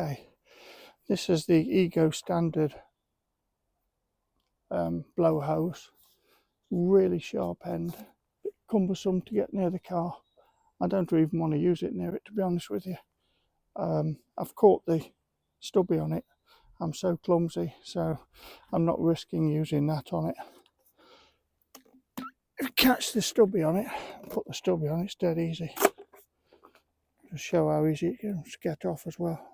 Okay, this is the Ego standard blower hose. Really sharp end, bit cumbersome to get near the car. I don't even want to use it near it, to be honest with you. I've caught the stubby on it. I'm so clumsy, so I'm not risking using that on it. If you catch the stubby on it, put the stubby on, it's dead easy. Just show how easy it can get off as well.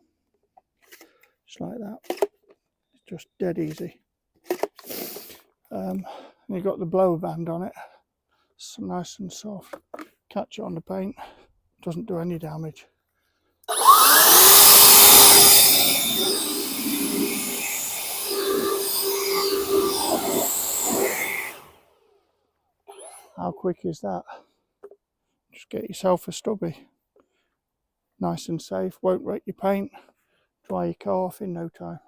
Just like that. It's just dead easy. You've got the blower band on it. It's nice and soft. Catch it on the paint. Doesn't do any damage. How quick is that? Just get yourself a stubby. Nice and safe, won't wreck your paint, dry your car off in no time.